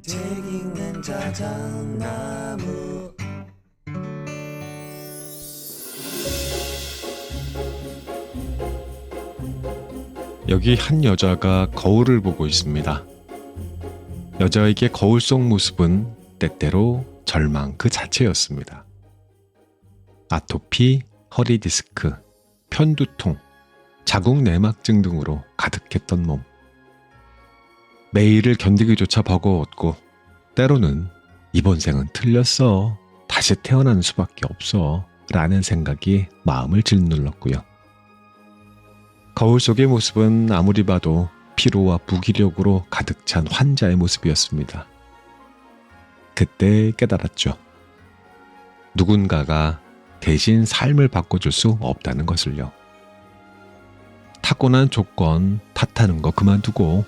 책 읽는 자작나무. 여기 한 여자가 거울을 보고 있습니다. 여자에게 거울 속 모습은 때때로 절망 그 자체였습니다. 아토피, 허리 디스크, 편두통, 자궁 내막증 등으로 가득했던 몸. 매일을 견디기조차 버거웠고 때로는 이번 생은 틀렸어. 다시 태어나는 수밖에 없어. 라는 생각이 마음을 짓눌렀고요. 거울 속의 모습은 아무리 봐도 피로와 무기력으로 가득 찬 환자의 모습이었습니다. 그때 깨달았죠. 누군가가 대신 삶을 바꿔줄 수 없다는 것을요. 타고난 조건 탓하는 거 그만두고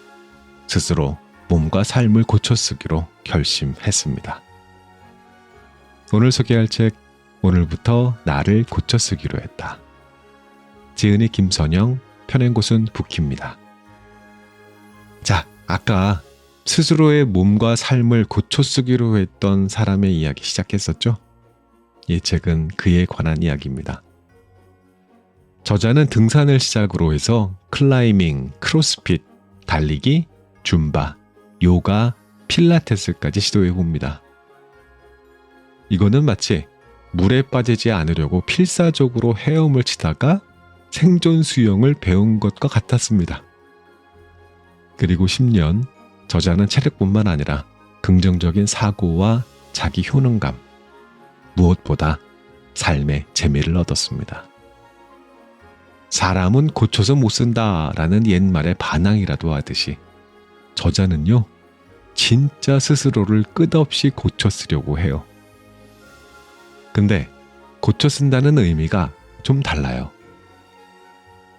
스스로 몸과 삶을 고쳐쓰기로 결심했습니다. 오늘 소개할 책, 오늘부터 나를 고쳐쓰기로 했다. 지은이 김선영, 펴낸 곳은 북희입니다. 자, 아까 스스로의 몸과 삶을 고쳐쓰기로 했던 사람의 이야기 시작했었죠? 이 책은 그에 관한 이야기입니다. 저자는 등산을 시작으로 해서 클라이밍, 크로스핏, 달리기, 줌바, 요가, 필라테스까지 시도해봅니다. 이거는 마치 물에 빠지지 않으려고 필사적으로 헤엄을 치다가 생존 수영을 배운 것과 같았습니다. 그리고 10년, 저자는 체력뿐만 아니라 긍정적인 사고와 자기 효능감, 무엇보다 삶의 재미를 얻었습니다. 사람은 고쳐서 못 쓴다라는 옛말의 반항이라도 하듯이 저자는요, 진짜 스스로를 끝없이 고쳐 쓰려고 해요. 근데 고쳐 쓴다는 의미가 좀 달라요.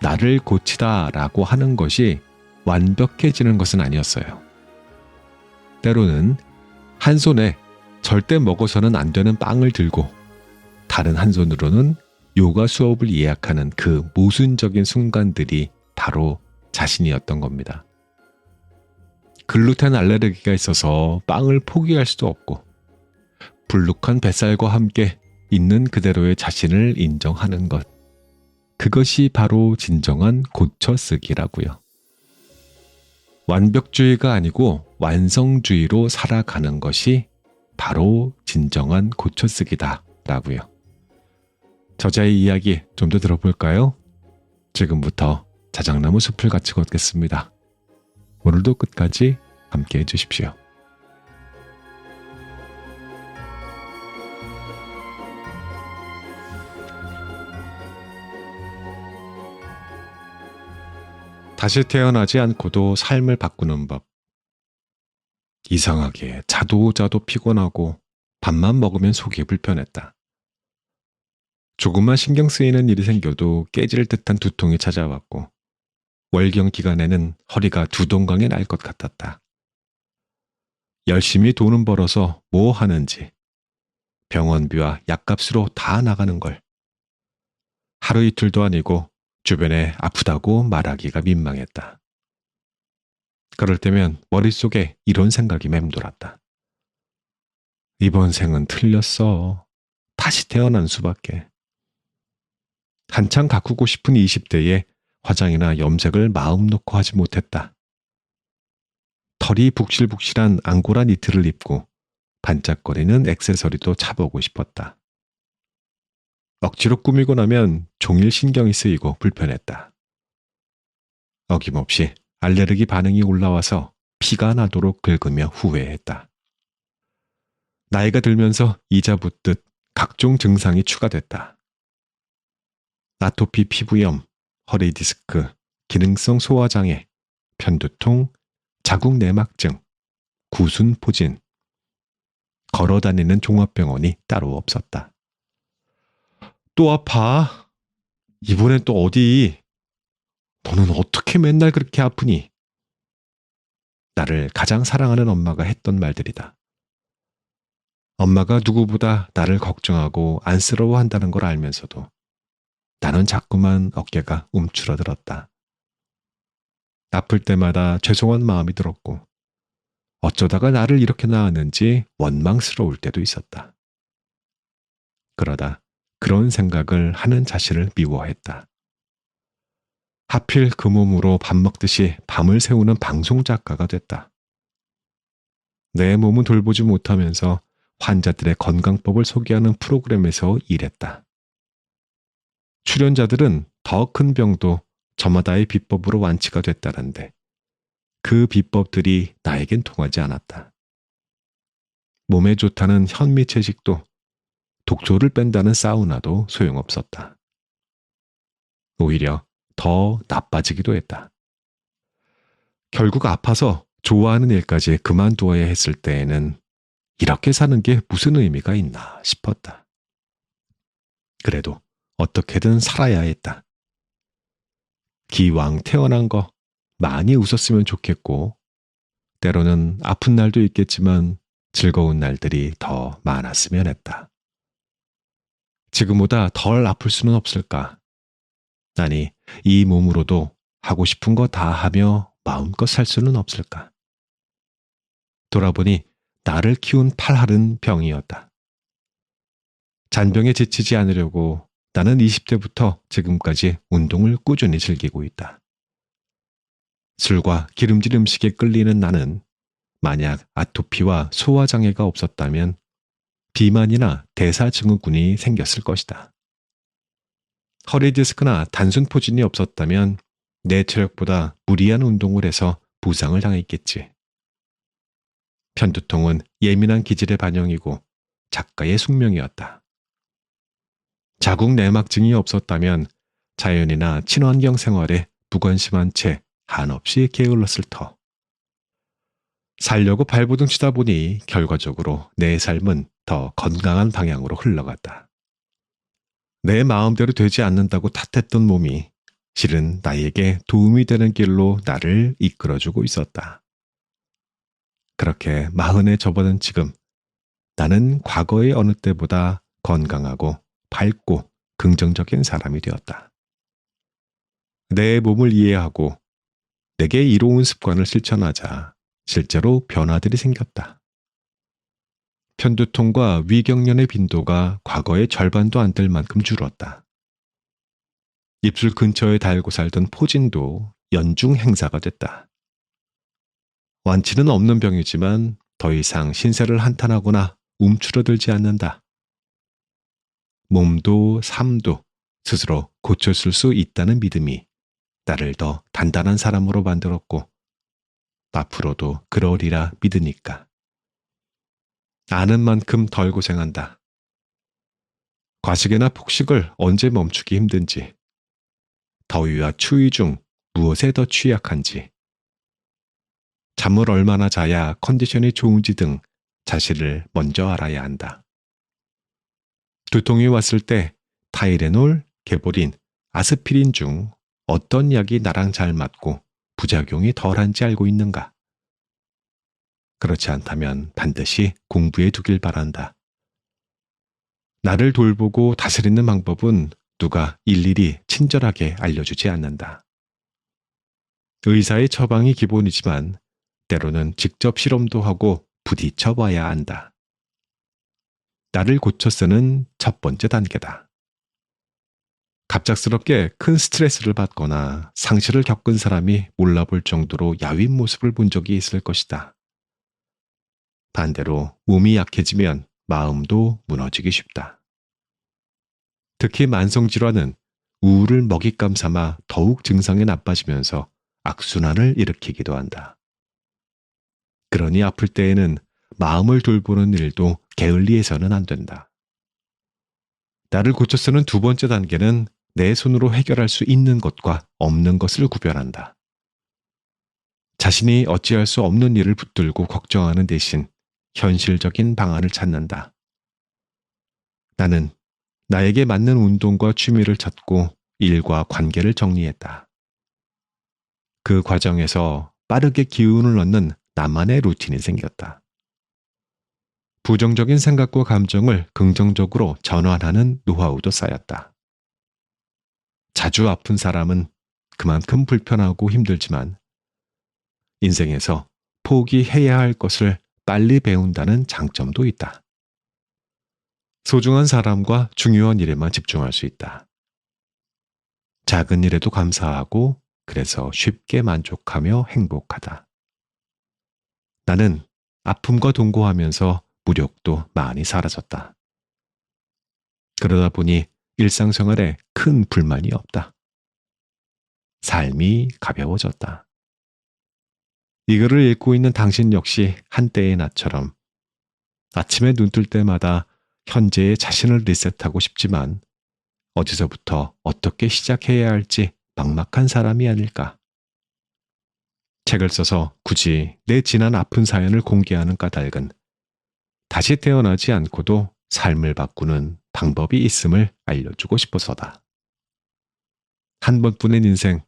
나를 고치다라고 하는 것이 완벽해지는 것은 아니었어요. 때로는 한 손에 절대 먹어서는 안 되는 빵을 들고 다른 한 손으로는 요가 수업을 예약하는 그 모순적인 순간들이 바로 자신이었던 겁니다. 글루텐 알레르기가 있어서 빵을 포기할 수도 없고 불룩한 뱃살과 함께 있는 그대로의 자신을 인정하는 것. 그것이 바로 진정한 고쳐쓰기라고요. 완벽주의가 아니고 완성주의로 살아가는 것이 바로 진정한 고쳐쓰기다라고요. 저자의 이야기 좀 더 들어볼까요? 지금부터 자작나무 숲을 같이 걷겠습니다. 오늘도 끝까지 함께 해주십시오. 다시 태어나지 않고도 삶을 바꾸는 법. 이상하게 자도 피곤하고 밥만 먹으면 속이 불편했다. 조금만 신경 쓰이는 일이 생겨도 깨질 듯한 두통이 찾아왔고 월경 기간에는 허리가 두 동강에 날 것 같았다. 열심히 돈은 벌어서 뭐 하는지 병원비와 약값으로 다 나가는 걸. 하루 이틀도 아니고 주변에 아프다고 말하기가 민망했다. 그럴 때면 머릿속에 이런 생각이 맴돌았다. 이번 생은 틀렸어. 다시 태어난 수밖에. 한창 가꾸고 싶은 20대에 화장이나 염색을 마음 놓고 하지 못했다. 털이 북실북실한 앙고라 니트를 입고 반짝거리는 액세서리도 차보고 싶었다. 억지로 꾸미고 나면 종일 신경이 쓰이고 불편했다. 어김없이 알레르기 반응이 올라와서 피가 나도록 긁으며 후회했다. 나이가 들면서 이자 붙듯 각종 증상이 추가됐다. 아토피 피부염, 허리 디스크, 기능성 소화장애, 편두통, 자궁 내막증, 구순포진. 걸어다니는 종합병원이 따로 없었다. 또 아파. 이번엔 또 어디? 너는 어떻게 맨날 그렇게 아프니? 나를 가장 사랑하는 엄마가 했던 말들이다. 엄마가 누구보다 나를 걱정하고 안쓰러워한다는 걸 알면서도 나는 자꾸만 어깨가 움츠러들었다. 아플 때마다 죄송한 마음이 들었고 어쩌다가 나를 이렇게 낳았는지 원망스러울 때도 있었다. 그러다 그런 생각을 하는 자신을 미워했다. 하필 그 몸으로 밥 먹듯이 밤을 새우는 방송 작가가 됐다. 내 몸은 돌보지 못하면서 환자들의 건강법을 소개하는 프로그램에서 일했다. 출연자들은 더 큰 병도 저마다의 비법으로 완치가 됐다는데 그 비법들이 나에겐 통하지 않았다. 몸에 좋다는 현미채식도 독소를 뺀다는 사우나도 소용없었다. 오히려 더 나빠지기도 했다. 결국 아파서 좋아하는 일까지 그만두어야 했을 때에는 이렇게 사는 게 무슨 의미가 있나 싶었다. 그래도 어떻게든 살아야 했다. 기왕 태어난 거 많이 웃었으면 좋겠고, 때로는 아픈 날도 있겠지만 즐거운 날들이 더 많았으면 했다. 지금보다 덜 아플 수는 없을까? 아니, 이 몸으로도 하고 싶은 거 다 하며 마음껏 살 수는 없을까? 돌아보니 나를 키운 팔할은 병이었다. 잔병에 지치지 않으려고 나는 20대부터 지금까지 운동을 꾸준히 즐기고 있다. 술과 기름진 음식에 끌리는 나는 만약 아토피와 소화장애가 없었다면 비만이나 대사증후군이 생겼을 것이다. 허리 디스크나 단순 포진이 없었다면 내 체력보다 무리한 운동을 해서 부상을 당했겠지. 편두통은 예민한 기질의 반영이고 작가의 숙명이었다. 자궁 내막증이 없었다면 자연이나 친환경 생활에 무관심한 채 한없이 게을렀을 터. 살려고 발버둥 치다 보니 결과적으로 내 삶은 더 건강한 방향으로 흘러갔다. 내 마음대로 되지 않는다고 탓했던 몸이 실은 나에게 도움이 되는 길로 나를 이끌어주고 있었다. 그렇게 40에 접어든 지금 나는 과거의 어느 때보다 건강하고 밝고 긍정적인 사람이 되었다. 내 몸을 이해하고 내게 이로운 습관을 실천하자 실제로 변화들이 생겼다. 편두통과 위경련의 빈도가 과거의 절반도 안 될 만큼 줄었다. 입술 근처에 달고 살던 포진도 연중 행사가 됐다. 완치는 없는 병이지만 더 이상 신세를 한탄하거나 움츠러들지 않는다. 몸도 삶도 스스로 고쳐줄 수 있다는 믿음이 나를 더 단단한 사람으로 만들었고 앞으로도 그러리라 믿으니까. 아는 만큼 덜 고생한다. 과식이나 폭식을 언제 멈추기 힘든지, 더위와 추위 중 무엇에 더 취약한지, 잠을 얼마나 자야 컨디션이 좋은지 등 자신을 먼저 알아야 한다. 두통이 왔을 때 타이레놀, 게보린, 아스피린 중 어떤 약이 나랑 잘 맞고 부작용이 덜한지 알고 있는가? 그렇지 않다면 반드시 공부해 두길 바란다. 나를 돌보고 다스리는 방법은 누가 일일이 친절하게 알려주지 않는다. 의사의 처방이 기본이지만 때로는 직접 실험도 하고 부딪혀 봐야 한다. 나를 고쳐 쓰는 첫 번째 단계다. 갑작스럽게 큰 스트레스를 받거나 상실을 겪은 사람이 몰라볼 정도로 야윈 모습을 본 적이 있을 것이다. 반대로 몸이 약해지면 마음도 무너지기 쉽다. 특히 만성질환은 우울을 먹잇감 삼아 더욱 증상이 나빠지면서 악순환을 일으키기도 한다. 그러니 아플 때에는 마음을 돌보는 일도 게을리해서는 안 된다. 나를 고쳐 쓰는 두 번째 단계는 내 손으로 해결할 수 있는 것과 없는 것을 구별한다. 자신이 어찌할 수 없는 일을 붙들고 걱정하는 대신 현실적인 방안을 찾는다. 나는 나에게 맞는 운동과 취미를 찾고 일과 관계를 정리했다. 그 과정에서 빠르게 기운을 얻는 나만의 루틴이 생겼다. 부정적인 생각과 감정을 긍정적으로 전환하는 노하우도 쌓였다. 자주 아픈 사람은 그만큼 불편하고 힘들지만 인생에서 포기해야 할 것을 빨리 배운다는 장점도 있다. 소중한 사람과 중요한 일에만 집중할 수 있다. 작은 일에도 감사하고 그래서 쉽게 만족하며 행복하다. 나는 아픔과 동거하면서 무력도 많이 사라졌다. 그러다 보니 일상생활에 큰 불만이 없다. 삶이 가벼워졌다. 이 글을 읽고 있는 당신 역시 한때의 나처럼 아침에 눈 뜰 때마다 현재의 자신을 리셋하고 싶지만 어디서부터 어떻게 시작해야 할지 막막한 사람이 아닐까. 책을 써서 굳이 내 지난 아픈 사연을 공개하는 까닭은 다시 태어나지 않고도 삶을 바꾸는 방법이 있음을 알려주고 싶어서다. 한 번뿐인 인생,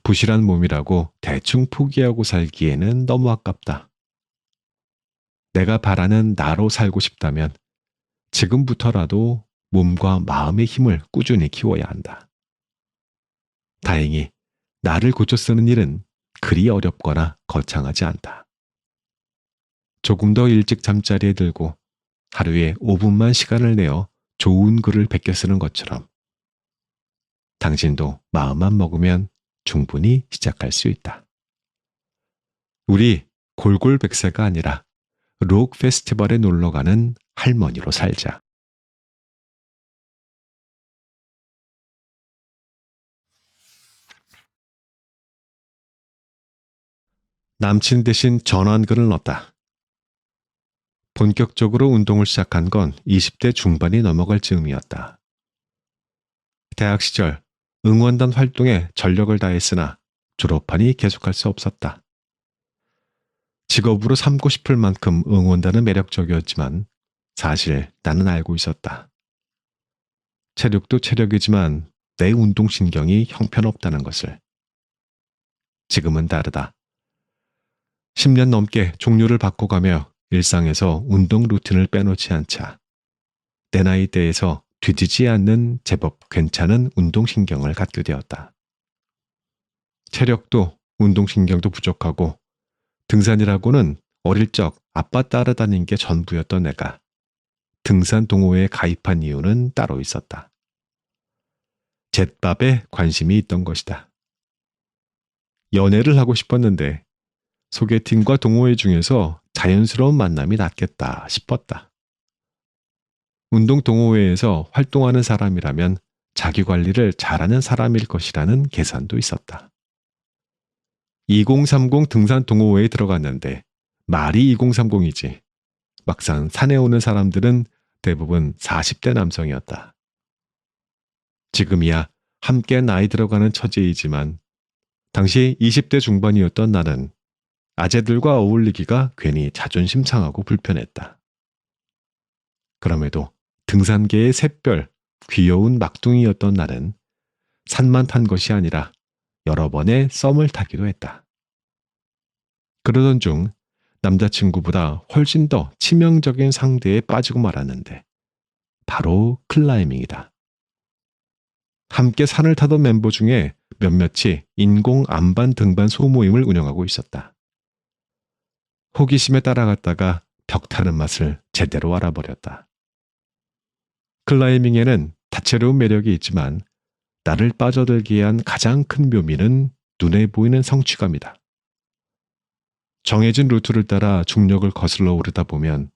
부실한 몸이라고 대충 포기하고 살기에는 너무 아깝다. 내가 바라는 나로 살고 싶다면 지금부터라도 몸과 마음의 힘을 꾸준히 키워야 한다. 다행히 나를 고쳐 쓰는 일은 그리 어렵거나 거창하지 않다. 조금 더 일찍 잠자리에 들고 하루에 5분만 시간을 내어 좋은 글을 베껴 쓰는 것처럼 당신도 마음만 먹으면 충분히 시작할 수 있다. 우리 골골백세가 아니라 록 페스티벌에 놀러가는 할머니로 살자. 남친 대신 전환근을 넣었다. 본격적으로 운동을 시작한 건 20대 중반이 넘어갈 즈음이었다. 대학 시절 응원단 활동에 전력을 다했으나 졸업하니 계속할 수 없었다. 직업으로 삼고 싶을 만큼 응원단은 매력적이었지만 사실 나는 알고 있었다. 체력도 체력이지만 내 운동신경이 형편없다는 것을. 지금은 다르다. 10년 넘게 종류를 바꿔가며 일상에서 운동 루틴을 빼놓지 않자 내 나이대에서 뒤지지 않는 제법 괜찮은 운동신경을 갖게 되었다. 체력도 운동신경도 부족하고 등산이라고는 어릴 적 아빠 따라다닌 게 전부였던 내가 등산 동호회에 가입한 이유는 따로 있었다. 잿밥에 관심이 있던 것이다. 연애를 하고 싶었는데 소개팅과 동호회 중에서 자연스러운 만남이 낫겠다 싶었다. 운동 동호회에서 활동하는 사람이라면 자기 관리를 잘하는 사람일 것이라는 계산도 있었다. 2030 등산 동호회에 들어갔는데 말이 2030이지. 막상 산에 오는 사람들은 대부분 40대 남성이었다. 지금이야 함께 나이 들어가는 처지이지만 당시 20대 중반이었던 나는 아재들과 어울리기가 괜히 자존심 상하고 불편했다. 그럼에도 등산계의 샛별, 귀여운 막둥이였던 나는 산만 탄 것이 아니라 여러 번의 썸을 타기도 했다. 그러던 중 남자친구보다 훨씬 더 치명적인 상대에 빠지고 말았는데 바로 클라이밍이다. 함께 산을 타던 멤버 중에 몇몇이 인공 안반 등반 소모임을 운영하고 있었다. 호기심에 따라갔다가 벽 타는 맛을 제대로 알아버렸다. 클라이밍에는 다채로운 매력이 있지만 나를 빠져들게 한 가장 큰 묘미는 눈에 보이는 성취감이다. 정해진 루트를 따라 중력을 거슬러 오르다 보면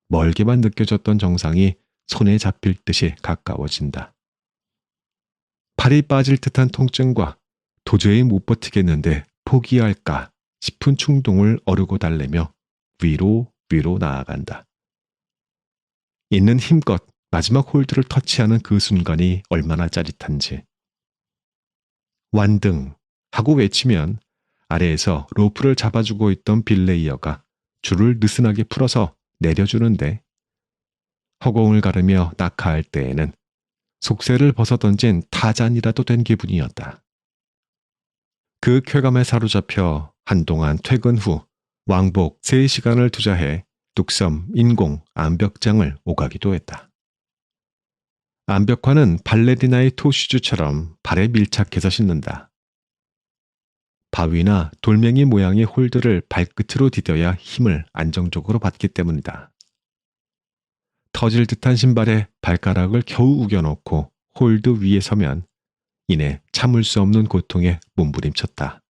멀게만 느껴졌던 정상이 손에 잡힐 듯이 가까워진다. 팔이 빠질 듯한 통증과 도저히 못 버티겠는데 포기할까 싶은 충동을 어르고 달래며 위로 나아간다. 있는 힘껏 마지막 홀드를 터치하는 그 순간이 얼마나 짜릿한지. 완등 하고 외치면 아래에서 로프를 잡아주고 있던 빌레이어가 줄을 느슨하게 풀어서 내려주는데 허공을 가르며 낙하할 때에는 속세를 벗어던진 타잔이라도 된 기분이었다. 그 쾌감에 사로잡혀 한동안 퇴근 후 왕복 3시간을 투자해 뚝섬 인공 암벽장을 오가기도 했다. 암벽화는 발레리나의 토슈즈처럼 발에 밀착해서 신는다. 바위나 돌멩이 모양의 홀드를 발끝으로 디뎌야 힘을 안정적으로 받기 때문이다. 터질 듯한 신발에 발가락을 겨우 우겨넣고 홀드 위에 서면 이내 참을 수 없는 고통에 몸부림쳤다.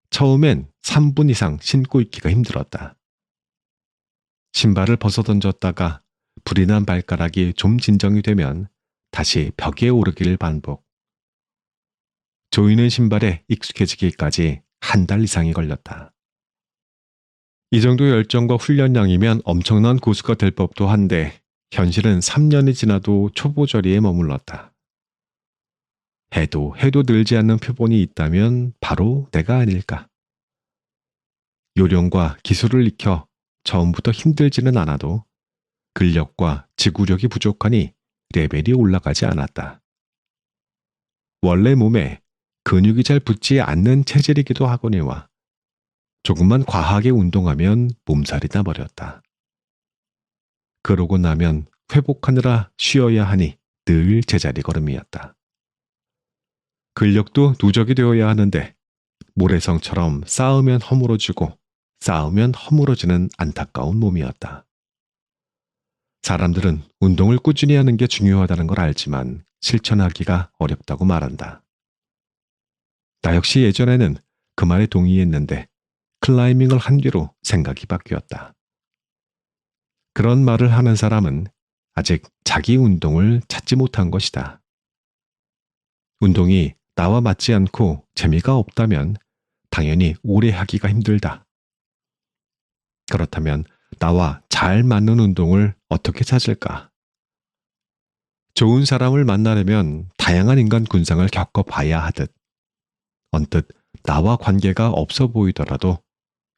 처음엔 3분 이상 신고 있기가 힘들었다. 신발을 벗어던졌다가 불이 난 발가락이 좀 진정이 되면 다시 벽에 오르기를 반복. 조이는 신발에 익숙해지기까지 한 달 이상이 걸렸다. 이 정도 열정과 훈련량이면 엄청난 고수가 될 법도 한데 현실은 3년이 지나도 초보자리에 머물렀다. 해도 늘지 않는 표본이 있다면 바로 내가 아닐까. 요령과 기술을 익혀 처음부터 힘들지는 않아도 근력과 지구력이 부족하니 레벨이 올라가지 않았다. 원래 몸에 근육이 잘 붙지 않는 체질이기도 하거니와 조금만 과하게 운동하면 몸살이 나버렸다. 그러고 나면 회복하느라 쉬어야 하니 늘 제자리 걸음이었다. 근력도 누적이 되어야 하는데 모래성처럼 쌓으면 허물어지고 쌓으면 허물어지는 안타까운 몸이었다. 사람들은 운동을 꾸준히 하는 게 중요하다는 걸 알지만 실천하기가 어렵다고 말한다. 나 역시 예전에는 그 말에 동의했는데 클라이밍을 한 뒤로 생각이 바뀌었다. 그런 말을 하는 사람은 아직 자기 운동을 찾지 못한 것이다. 운동이 나와 맞지 않고 재미가 없다면 당연히 오래 하기가 힘들다. 그렇다면 나와 잘 맞는 운동을 어떻게 찾을까? 좋은 사람을 만나려면 다양한 인간 군상을 겪어봐야 하듯 언뜻 나와 관계가 없어 보이더라도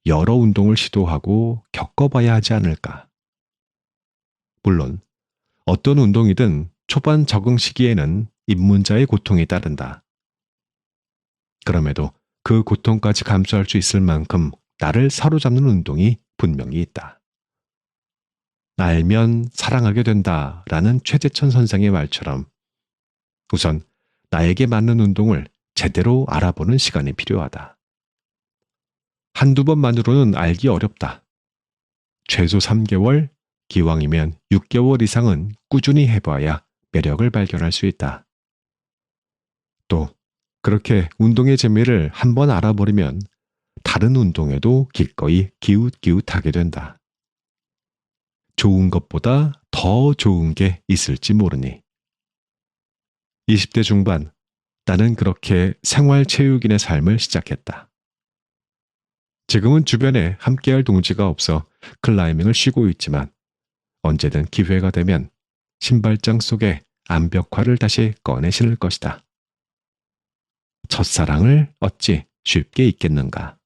여러 운동을 시도하고 겪어봐야 하지 않을까? 물론 어떤 운동이든 초반 적응 시기에는 입문자의 고통이 따른다. 그럼에도 그 고통까지 감수할 수 있을 만큼 나를 사로잡는 운동이 분명히 있다. 알면 사랑하게 된다라는 최재천 선생의 말처럼 우선 나에게 맞는 운동을 제대로 알아보는 시간이 필요하다. 한두 번만으로는 알기 어렵다. 최소 3개월, 기왕이면 6개월 이상은 꾸준히 해봐야 매력을 발견할 수 있다. 또 그렇게 운동의 재미를 한번 알아버리면 다른 운동에도 기꺼이 기웃기웃하게 된다. 좋은 것보다 더 좋은 게 있을지 모르니. 20대 중반, 나는 그렇게 생활체육인의 삶을 시작했다. 지금은 주변에 함께할 동지가 없어 클라이밍을 쉬고 있지만 언제든 기회가 되면 신발장 속에 암벽화를 다시 꺼내 신을 것이다. 첫사랑을 어찌 쉽게 잊겠는가.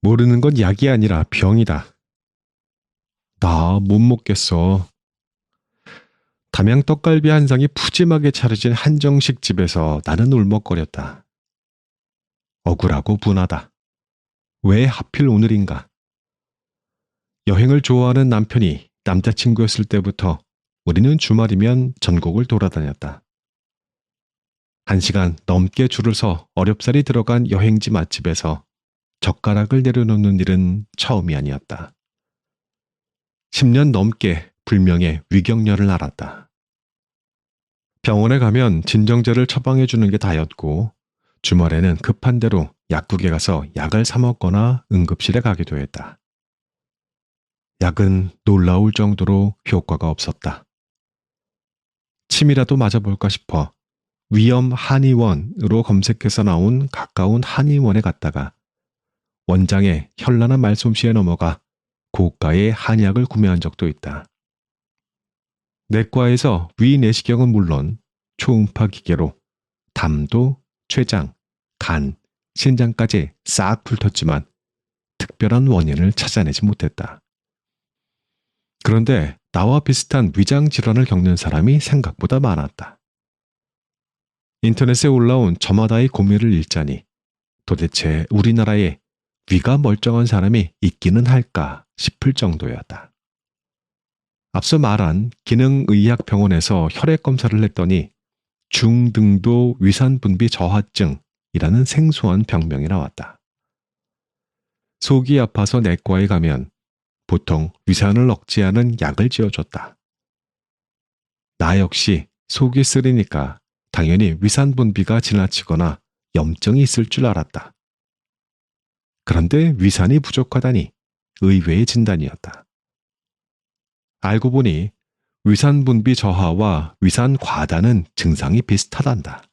모르는 건 약이 아니라 병이다. 나 못 먹겠어. 담양 떡갈비 한 상이 푸짐하게 차려진 한정식 집에서 나는 울먹거렸다. 억울하고 분하다. 왜 하필 오늘인가? 여행을 좋아하는 남편이 남자친구였을 때부터 우리는 주말이면 전국을 돌아다녔다. 1시간 넘게 줄을 서 어렵사리 들어간 여행지 맛집에서 젓가락을 내려놓는 일은 처음이 아니었다. 10년 넘게 불명의 위경련을 앓았다. 병원에 가면 진정제를 처방해 주는 게 다였고 주말에는 급한 대로 약국에 가서 약을 사 먹거나 응급실에 가기도 했다. 약은 놀라울 정도로 효과가 없었다. 침이라도 맞아볼까 싶어 위염 한의원으로 검색해서 나온 가까운 한의원에 갔다가 원장의 현란한 말솜씨에 넘어가 고가의 한약을 구매한 적도 있다. 내과에서 위내시경은 물론 초음파 기계로 담도, 췌장, 간, 신장까지 싹 훑었지만 특별한 원인을 찾아내지 못했다. 그런데 나와 비슷한 위장 질환을 겪는 사람이 생각보다 많았다. 인터넷에 올라온 저마다의 고민을 읽자니 도대체 우리나라에 위가 멀쩡한 사람이 있기는 할까 싶을 정도였다. 앞서 말한 기능의학병원에서 혈액 검사를 했더니 중등도 위산분비 저하증이라는 생소한 병명이 나왔다. 속이 아파서 내과에 가면 보통 위산을 억제하는 약을 지어줬다. 나 역시 속이 쓰리니까 당연히 위산분비가 지나치거나 염증이 있을 줄 알았다. 그런데 위산이 부족하다니 의외의 진단이었다. 알고 보니 위산분비 저하와 위산 과다는 증상이 비슷하단다.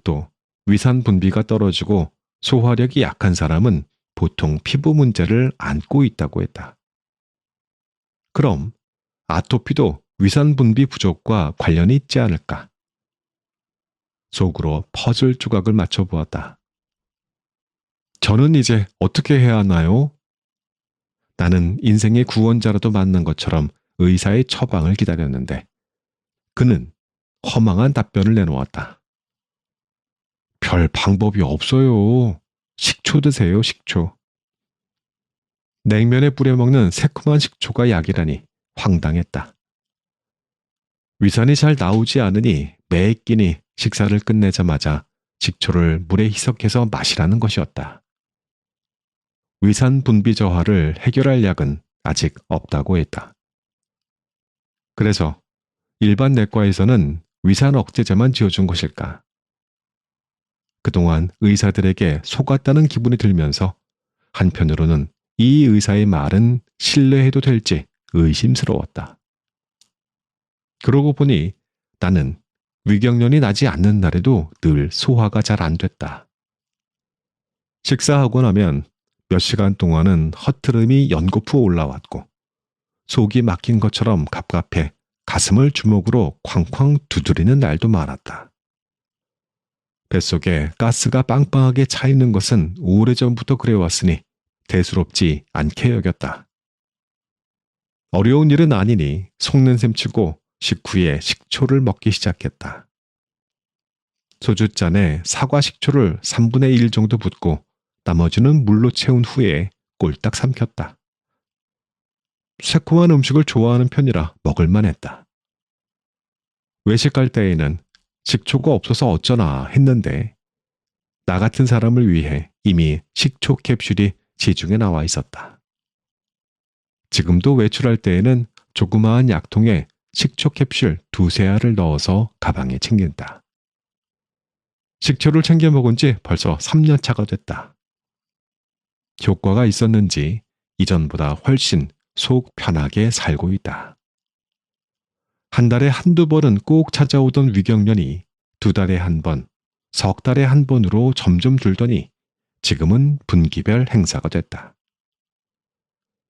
또 위산분비가 떨어지고 소화력이 약한 사람은 보통 피부 문제를 안고 있다고 했다. 그럼 아토피도 위산분비 부족과 관련이 있지 않을까? 속으로 퍼즐 조각을 맞춰보았다. 저는 이제 어떻게 해야 하나요? 나는 인생의 구원자라도 만난 것처럼 의사의 처방을 기다렸는데 그는 허망한 답변을 내놓았다. 별 방법이 없어요. 식초 드세요, 식초. 냉면에 뿌려 먹는 새콤한 식초가 약이라니 황당했다. 위산이 잘 나오지 않으니 매 끼니 식사를 끝내자마자 식초를 물에 희석해서 마시라는 것이었다. 위산 분비 저하를 해결할 약은 아직 없다고 했다. 그래서 일반 내과에서는 위산 억제제만 지어준 것일까? 그동안 의사들에게 속았다는 기분이 들면서 한편으로는 이 의사의 말은 신뢰해도 될지 의심스러웠다. 그러고 보니 나는 위경련이 나지 않는 날에도 늘 소화가 잘 안 됐다. 식사하고 나면 몇 시간 동안은 헛트름이 연거푸 올라왔고 속이 막힌 것처럼 갑갑해 가슴을 주먹으로 쾅쾅 두드리는 날도 많았다. 뱃속에 가스가 빵빵하게 차 있는 것은 오래전부터 그래왔으니 대수롭지 않게 여겼다. 어려운 일은 아니니 속는 셈 치고 식후에 식초를 먹기 시작했다. 소주잔에 사과 식초를 3분의 1 정도 붓고 나머지는 물로 채운 후에 꼴딱 삼켰다. 새콤한 음식을 좋아하는 편이라 먹을만 했다. 외식할 때에는 식초가 없어서 어쩌나 했는데 나 같은 사람을 위해 이미 식초 캡슐이 시중에 나와 있었다. 지금도 외출할 때에는 조그마한 약통에 식초 캡슐 2-3알을 넣어서 가방에 챙긴다. 식초를 챙겨 먹은 지 벌써 3년 차가 됐다. 효과가 있었는지 이전보다 훨씬 속 편하게 살고 있다. 한 달에 한두 번은 꼭 찾아오던 위경련이 2달에 한 번, 석 달에 한 번으로 점점 줄더니 지금은 분기별 행사가 됐다.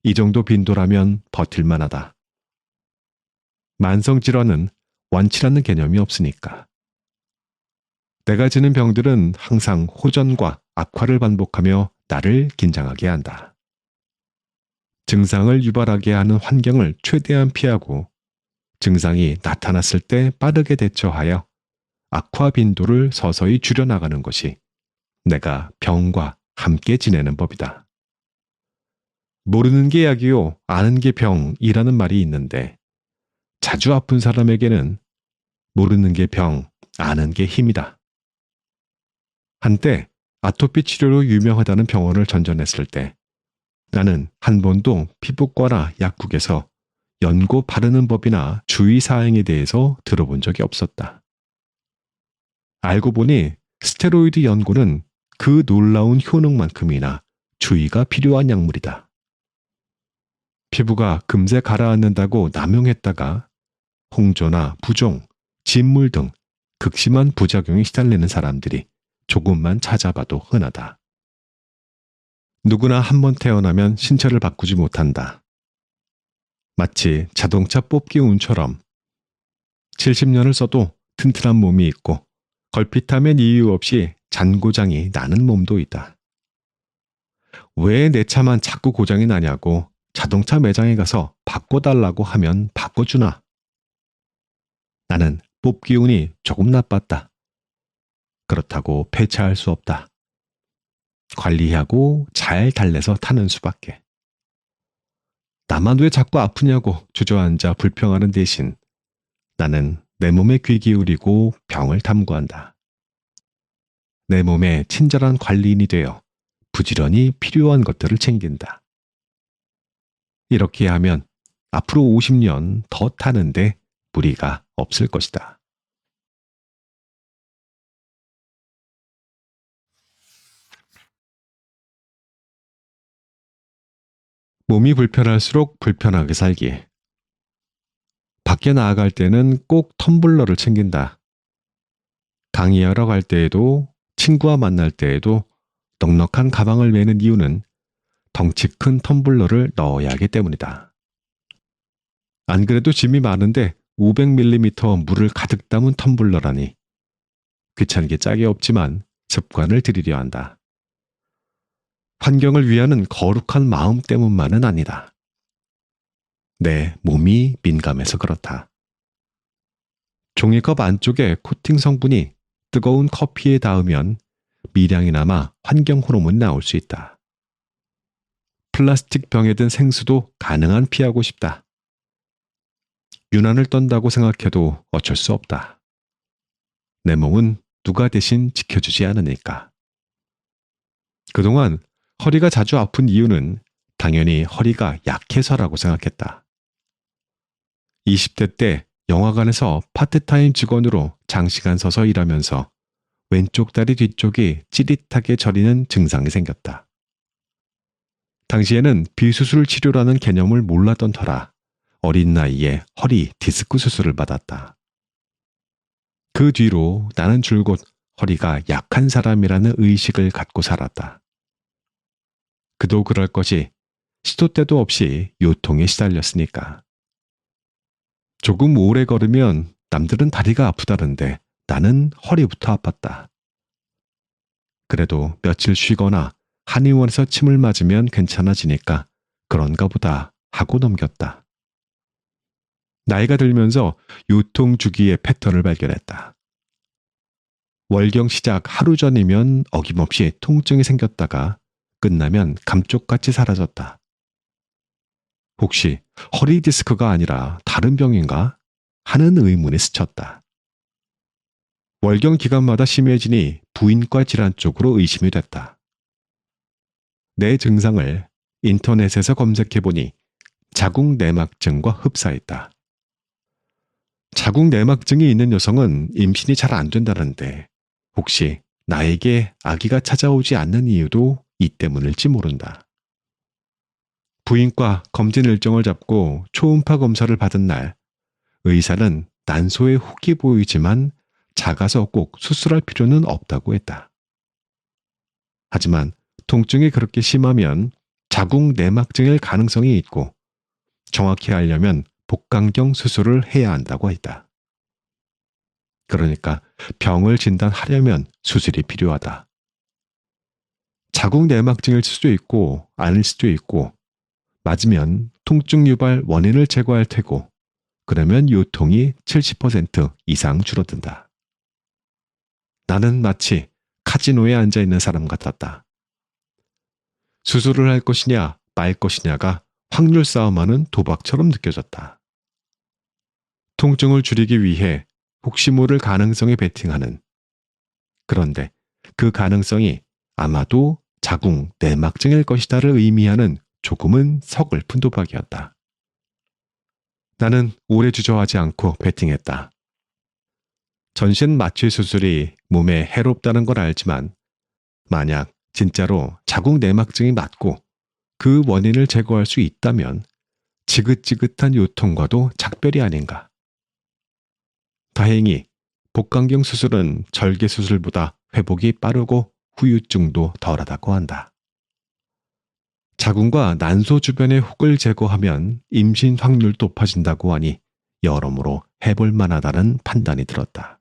이 정도 빈도라면 버틸만하다. 만성질환은 완치라는 개념이 없으니까. 내가 지는 병들은 항상 호전과 악화를 반복하며 나를 긴장하게 한다. 증상을 유발하게 하는 환경을 최대한 피하고 증상이 나타났을 때 빠르게 대처하여 악화 빈도를 서서히 줄여나가는 것이 내가 병과 함께 지내는 법이다. 모르는 게 약이요, 아는 게 병이라는 말이 있는데 자주 아픈 사람에게는 모르는 게 병, 아는 게 힘이다. 한때 아토피 치료로 유명하다는 병원을 전전했을 때 나는 한 번도 피부과나 약국에서 연고 바르는 법이나 주의사항에 대해서 들어본 적이 없었다. 알고 보니 스테로이드 연고는 그 놀라운 효능만큼이나 주의가 필요한 약물이다. 피부가 금세 가라앉는다고 남용했다가 홍조나 부종, 진물 등 극심한 부작용에 시달리는 사람들이 조금만 찾아봐도 흔하다. 누구나 한 번 태어나면 신체를 바꾸지 못한다. 마치 자동차 뽑기 운처럼 70년을 써도 튼튼한 몸이 있고 걸핏하면 이유 없이 잔고장이 나는 몸도 있다. 왜 내 차만 자꾸 고장이 나냐고 자동차 매장에 가서 바꿔달라고 하면 바꿔주나? 나는 뽑기 운이 조금 나빴다. 그렇다고 폐차할 수 없다. 관리하고 잘 달래서 타는 수밖에. 나만 왜 자꾸 아프냐고 주저앉아 불평하는 대신 나는 내 몸에 귀 기울이고 병을 탐구한다. 내 몸에 친절한 관리인이 되어 부지런히 필요한 것들을 챙긴다. 이렇게 하면 앞으로 50년 더 타는데 무리가 없을 것이다. 몸이 불편할수록 불편하게 살기. 밖에 나아갈 때는 꼭 텀블러를 챙긴다. 강의하러 갈 때에도 친구와 만날 때에도 넉넉한 가방을 메는 이유는 덩치 큰 텀블러를 넣어야 하기 때문이다. 안 그래도 짐이 많은데 500ml 물을 가득 담은 텀블러라니 귀찮게 짝이 없지만 습관을 들이려 한다. 환경을 위하는 거룩한 마음 때문만은 아니다. 내 몸이 민감해서 그렇다. 종이컵 안쪽에 코팅 성분이 뜨거운 커피에 닿으면 미량이 남아 환경 호르몬이 나올 수 있다. 플라스틱 병에 든 생수도 가능한 피하고 싶다. 유난을 떤다고 생각해도 어쩔 수 없다. 내 몸은 누가 대신 지켜주지 않으니까. 그동안 허리가 자주 아픈 이유는 당연히 허리가 약해서라고 생각했다. 20대 때 영화관에서 파트타임 직원으로 장시간 서서 일하면서 왼쪽 다리 뒤쪽이 찌릿하게 저리는 증상이 생겼다. 당시에는 비수술 치료라는 개념을 몰랐던 터라 어린 나이에 허리 디스크 수술을 받았다. 그 뒤로 나는 줄곧 허리가 약한 사람이라는 의식을 갖고 살았다. 그도 그럴 것이 시도 때도 없이 요통에 시달렸으니까. 조금 오래 걸으면 남들은 다리가 아프다는데 나는 허리부터 아팠다. 그래도 며칠 쉬거나 한의원에서 침을 맞으면 괜찮아지니까 그런가 보다 하고 넘겼다. 나이가 들면서 요통 주기의 패턴을 발견했다. 월경 시작 하루 전이면 어김없이 통증이 생겼다가 끝나면 감쪽같이 사라졌다. 혹시 허리 디스크가 아니라 다른 병인가? 하는 의문이 스쳤다. 월경 기간마다 심해지니 부인과 질환 쪽으로 의심이 됐다. 내 증상을 인터넷에서 검색해보니 자궁내막증과 흡사했다. 자궁내막증이 있는 여성은 임신이 잘 안 된다는데 혹시 나에게 아기가 찾아오지 않는 이유도 이 때문일지 모른다. 부인과 검진 일정을 잡고 초음파 검사를 받은 날 의사는 난소에 혹이 보이지만 작아서 꼭 수술할 필요는 없다고 했다. 하지만 통증이 그렇게 심하면 자궁내막증일 가능성이 있고 정확히 알려면 복강경 수술을 해야 한다고 했다. 그러니까 병을 진단하려면 수술이 필요하다. 자궁내막증일 수도 있고 아닐 수도 있고 맞으면 통증 유발 원인을 제거할 테고 그러면 요통이 70% 이상 줄어든다. 나는 마치 카지노에 앉아 있는 사람 같았다. 수술을 할 것이냐 말 것이냐가 확률 싸움하는 도박처럼 느껴졌다. 통증을 줄이기 위해 혹시 모를 가능성에 베팅하는. 그런데 그 가능성이 아마도 자궁 내막증일 것이다를 의미하는 조금은 서글픈 도박이었다. 나는 오래 주저하지 않고 베팅했다. 전신 마취 수술이 몸에 해롭다는 걸 알지만 만약 진짜로 자궁 내막증이 맞고 그 원인을 제거할 수 있다면 지긋지긋한 요통과도 작별이 아닌가. 다행히 복강경 수술은 절개 수술보다 회복이 빠르고 후유증도 덜하다고 한다. 자궁과 난소 주변의 혹을 제거하면 임신 확률도 높아진다고 하니 여러모로 해볼 만하다는 판단이 들었다.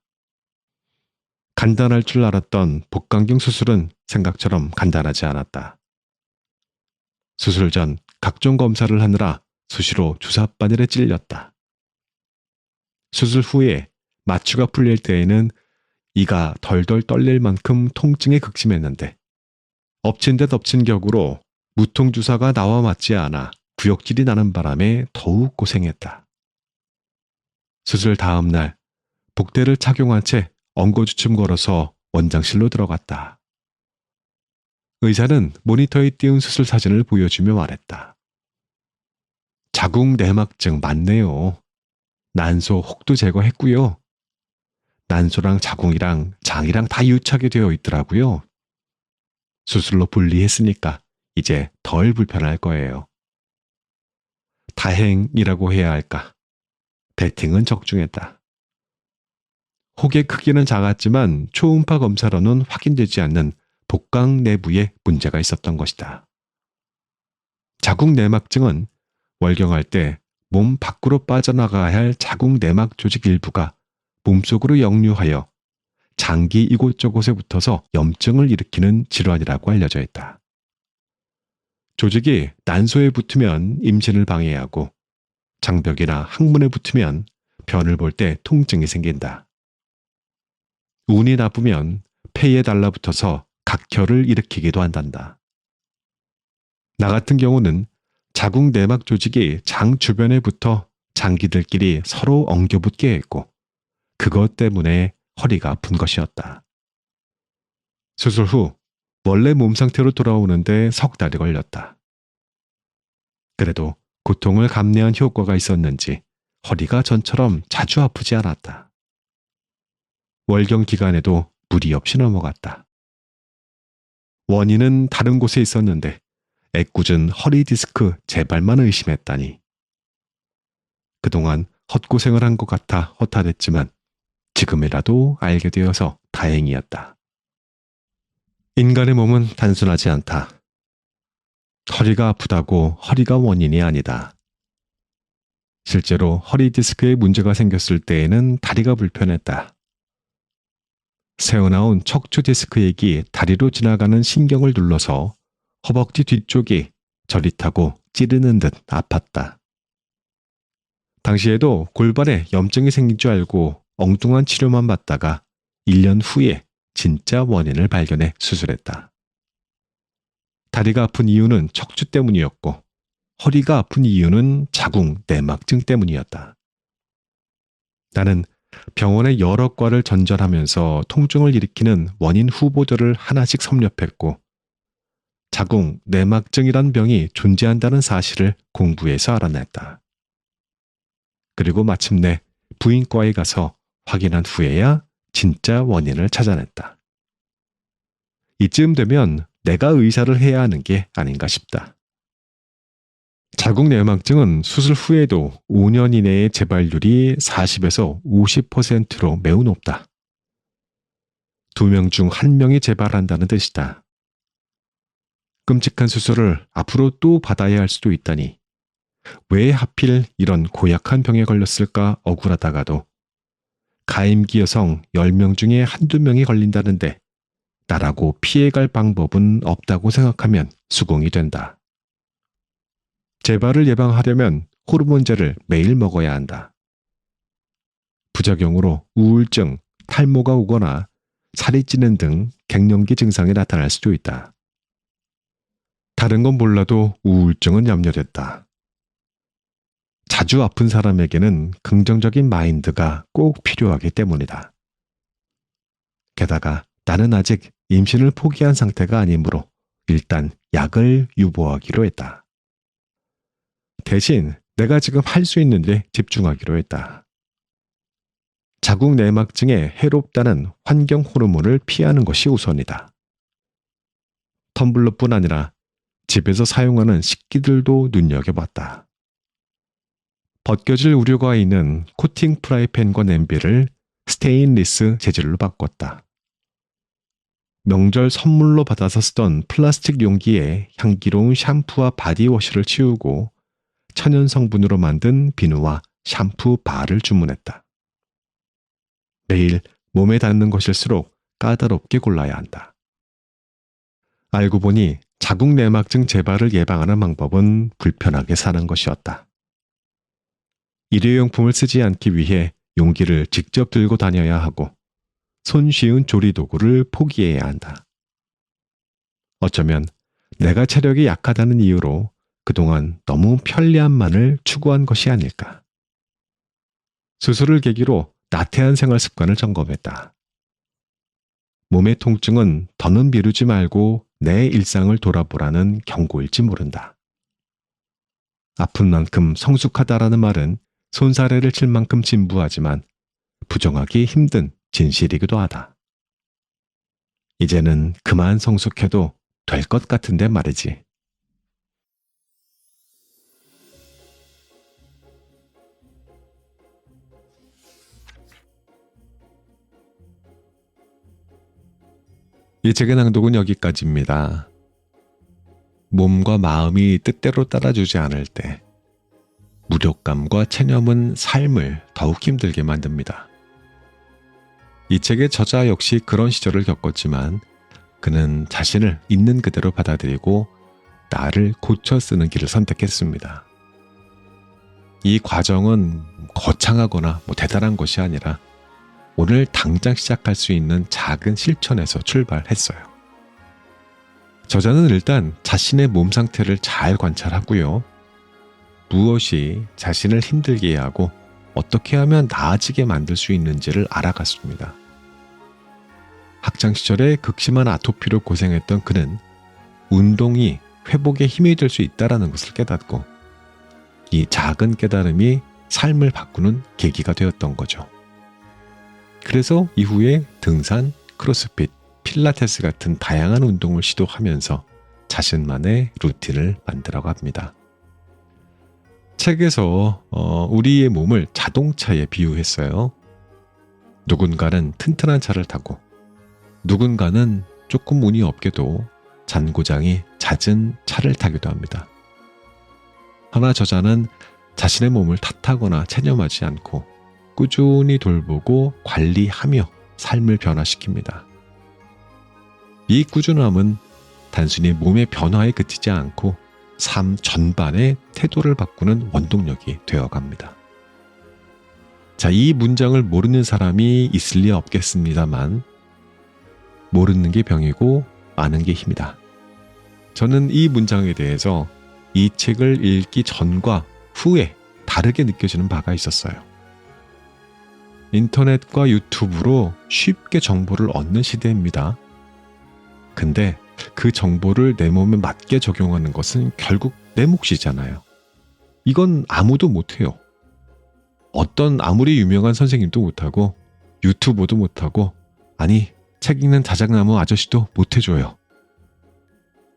간단할 줄 알았던 복강경 수술은 생각처럼 간단하지 않았다. 수술 전 각종 검사를 하느라 수시로 주사바늘에 찔렸다. 수술 후에 마취가 풀릴 때에는 이가 덜덜 떨릴 만큼 통증에 극심했는데 엎친 데 덮친 격으로 무통주사가 나와 맞지 않아 구역질이 나는 바람에 더욱 고생했다. 수술 다음 날 복대를 착용한 채 엉거주춤 걸어서 원장실로 들어갔다. 의사는 모니터에 띄운 수술 사진을 보여주며 말했다. 자궁 내막증 맞네요. 난소 혹도 제거했고요. 난소랑 자궁이랑 장이랑 다 유착이 되어 있더라고요. 수술로 분리했으니까 이제 덜 불편할 거예요. 다행이라고 해야 할까. 배팅은 적중했다. 혹의 크기는 작았지만 초음파 검사로는 확인되지 않는 복강 내부에 문제가 있었던 것이다. 자궁 내막증은 월경할 때 몸 밖으로 빠져나가야 할 자궁 내막 조직 일부가 몸속으로 역류하여 장기 이곳저곳에 붙어서 염증을 일으키는 질환이라고 알려져 있다. 조직이 난소에 붙으면 임신을 방해하고 장벽이나 항문에 붙으면 변을 볼 때 통증이 생긴다. 운이 나쁘면 폐에 달라붙어서 각혈을 일으키기도 한단다. 나 같은 경우는 자궁 내막 조직이 장 주변에 붙어 장기들끼리 서로 엉겨붙게 했고 그것 때문에 허리가 아픈 것이었다. 수술 후 원래 몸 상태로 돌아오는데 석 달이 걸렸다. 그래도 고통을 감내한 효과가 있었는지 허리가 전처럼 자주 아프지 않았다. 월경 기간에도 무리 없이 넘어갔다. 원인은 다른 곳에 있었는데 애꿎은 허리 디스크 재발만 의심했다니. 그동안 헛고생을 한 것 같아 허탈했지만 지금이라도 알게 되어서 다행이었다. 인간의 몸은 단순하지 않다. 허리가 아프다고 허리가 원인이 아니다. 실제로 허리 디스크에 문제가 생겼을 때에는 다리가 불편했다. 새어나온 척추 디스크액이 다리로 지나가는 신경을 눌러서 허벅지 뒤쪽이 저릿하고 찌르는 듯 아팠다. 당시에도 골반에 염증이 생긴 줄 알고 엉뚱한 치료만 받다가 1년 후에 진짜 원인을 발견해 수술했다. 다리가 아픈 이유는 척추 때문이었고 허리가 아픈 이유는 자궁 내막증 때문이었다. 나는 병원의 여러 과를 전전하면서 통증을 일으키는 원인 후보들을 하나씩 섭렵했고 자궁 내막증이란 병이 존재한다는 사실을 공부해서 알아냈다. 그리고 마침내 부인과에 가서 확인한 후에야 진짜 원인을 찾아냈다. 이쯤 되면 내가 의사를 해야 하는 게 아닌가 싶다. 자궁 내막증은 수술 후에도 5년 이내의 재발률이 40에서 50%로 매우 높다. 2명 중 1명이 재발한다는 뜻이다. 끔찍한 수술을 앞으로 또 받아야 할 수도 있다니 왜 하필 이런 고약한 병에 걸렸을까 억울하다가도 가임기 여성 10명 중에 한두 명이 걸린다는데 나라고 피해갈 방법은 없다고 생각하면 수긍이 된다. 재발을 예방하려면 호르몬제를 매일 먹어야 한다. 부작용으로 우울증, 탈모가 오거나 살이 찌는 등 갱년기 증상이 나타날 수도 있다. 다른 건 몰라도 우울증은 염려됐다. 자주 아픈 사람에게는 긍정적인 마인드가 꼭 필요하기 때문이다. 게다가 나는 아직 임신을 포기한 상태가 아니므로 일단 약을 유보하기로 했다. 대신 내가 지금 할 수 있는 데 집중하기로 했다. 자궁 내막증에 해롭다는 환경 호르몬을 피하는 것이 우선이다. 텀블러뿐 아니라 집에서 사용하는 식기들도 눈여겨봤다. 벗겨질 우려가 있는 코팅 프라이팬과 냄비를 스테인리스 재질로 바꿨다. 명절 선물로 받아서 쓰던 플라스틱 용기에 향기로운 샴푸와 바디워시를 치우고 천연 성분으로 만든 비누와 샴푸 바를 주문했다. 매일 몸에 닿는 것일수록 까다롭게 골라야 한다. 알고 보니 자궁 내막증 재발을 예방하는 방법은 불편하게 사는 것이었다. 일회용품을 쓰지 않기 위해 용기를 직접 들고 다녀야 하고 손쉬운 조리 도구를 포기해야 한다. 어쩌면 내가 체력이 약하다는 이유로 그동안 너무 편리함만을 추구한 것이 아닐까. 수술을 계기로 나태한 생활 습관을 점검했다. 몸의 통증은 더는 미루지 말고 내 일상을 돌아보라는 경고일지 모른다. 아픈 만큼 성숙하다라는 말은 손사래를 칠 만큼 진부하지만 부정하기 힘든 진실이기도 하다. 이제는 그만 성숙해도 될 것 같은데 말이지. 이 책의 낭독은 여기까지입니다. 몸과 마음이 뜻대로 따라주지 않을 때 무력감과 체념은 삶을 더욱 힘들게 만듭니다. 이 책의 저자 역시 그런 시절을 겪었지만 그는 자신을 있는 그대로 받아들이고 나를 고쳐 쓰는 길을 선택했습니다. 이 과정은 거창하거나 대단한 것이 아니라 오늘 당장 시작할 수 있는 작은 실천에서 출발했어요. 저자는 일단 자신의 몸 상태를 잘 관찰하고요. 무엇이 자신을 힘들게 하고 어떻게 하면 나아지게 만들 수 있는지를 알아갔습니다. 학창시절에 극심한 아토피로 고생했던 그는 운동이 회복에 힘이 될 수 있다는 것을 깨닫고 이 작은 깨달음이 삶을 바꾸는 계기가 되었던 거죠. 그래서 이후에 등산, 크로스핏, 필라테스 같은 다양한 운동을 시도하면서 자신만의 루틴을 만들어갑니다. 책에서 우리의 몸을 자동차에 비유했어요. 누군가는 튼튼한 차를 타고 누군가는 조금 운이 없게도 잔고장이 잦은 차를 타기도 합니다. 하나 저자는 자신의 몸을 탓하거나 체념하지 않고 꾸준히 돌보고 관리하며 삶을 변화시킵니다. 이 꾸준함은 단순히 몸의 변화에 그치지 않고 삶 전반의 태도를 바꾸는 원동력이 되어갑니다. 자, 이 문장을 모르는 사람이 있을 리 없겠습니다만 모르는 게 병이고 아는 게 힘이다. 저는 이 문장에 대해서 이 책을 읽기 전과 후에 다르게 느껴지는 바가 있었어요. 인터넷과 유튜브로 쉽게 정보를 얻는 시대입니다. 근데 그 정보를 내 몸에 맞게 적용하는 것은 결국 내 몫이잖아요. 이건 아무도 못해요. 어떤 아무리 유명한 선생님도 못하고 유튜버도 못하고 아니 책 읽는 자작나무 아저씨도 못해줘요.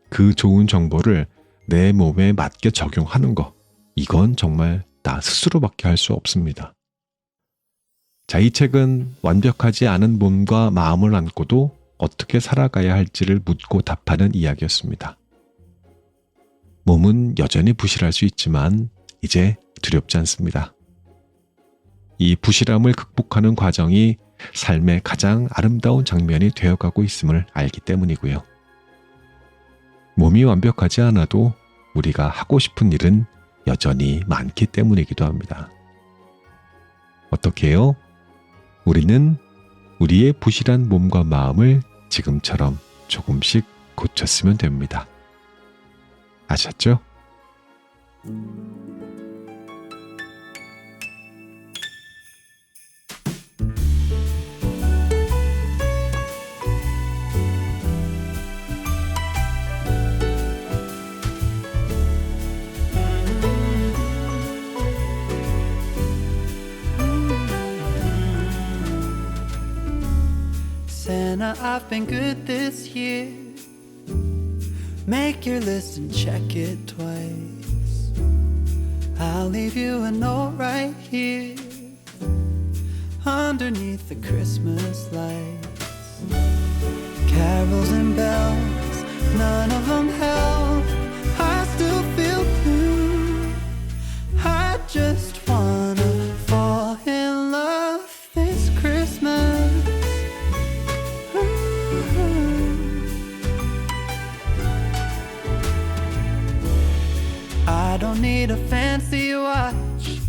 그 좋은 정보를 내 몸에 맞게 적용하는 거 이건 정말 나 스스로밖에 할 수 없습니다. 자, 이 책은 완벽하지 않은 몸과 마음을 안고도 어떻게 살아가야 할지를 묻고 답하는 이야기였습니다. 몸은 여전히 부실할 수 있지만 이제 두렵지 않습니다. 이 부실함을 극복하는 과정이 삶의 가장 아름다운 장면이 되어가고 있음을 알기 때문이고요. 몸이 완벽하지 않아도 우리가 하고 싶은 일은 여전히 많기 때문이기도 합니다. 어떻게 해요? 우리는 우리의 부실한 몸과 마음을 지금처럼 조금씩 고쳤으면 됩니다. 아셨죠? Santa, I've been good this year. Make your list and check it twice. I'll leave you a note right here underneath the Christmas lights. Carols and bells, none of them help. I still feel blue. I just wanna fall in love this Christmas. I don't need a fancy watch.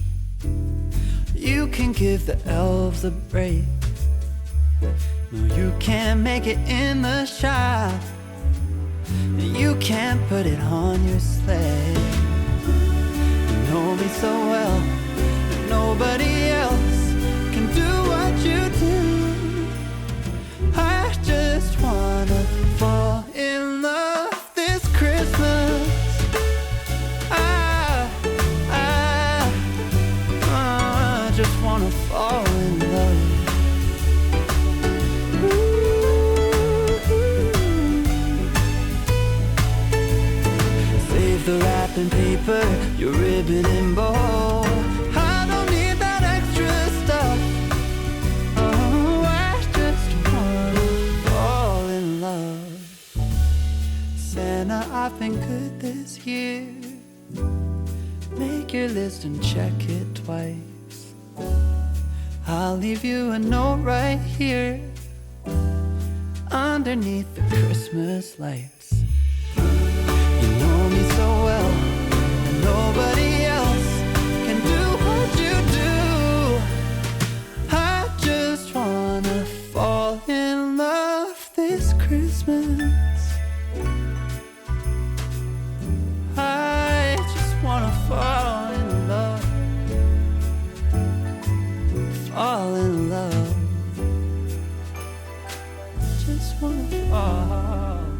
You can give the elves a break. No, you can't make it in the shop. You can't put it on your sleigh. me so well. Nobody else can do what you do. I just wanna fall in love this Christmas. I just wanna fall in love. Save the wrapping paper, your ribbon and bow. I don't need that extra stuff. Oh, I just wanna fall in love. Santa, I've been good this year. Make your list and check it twice. I'll leave you a note right here underneath the Christmas lights. You know me so well, and nobody else can do what you do. I just wanna fall in love this Christmas. I just wanna fall in love. Fall in love. Just wanna fall.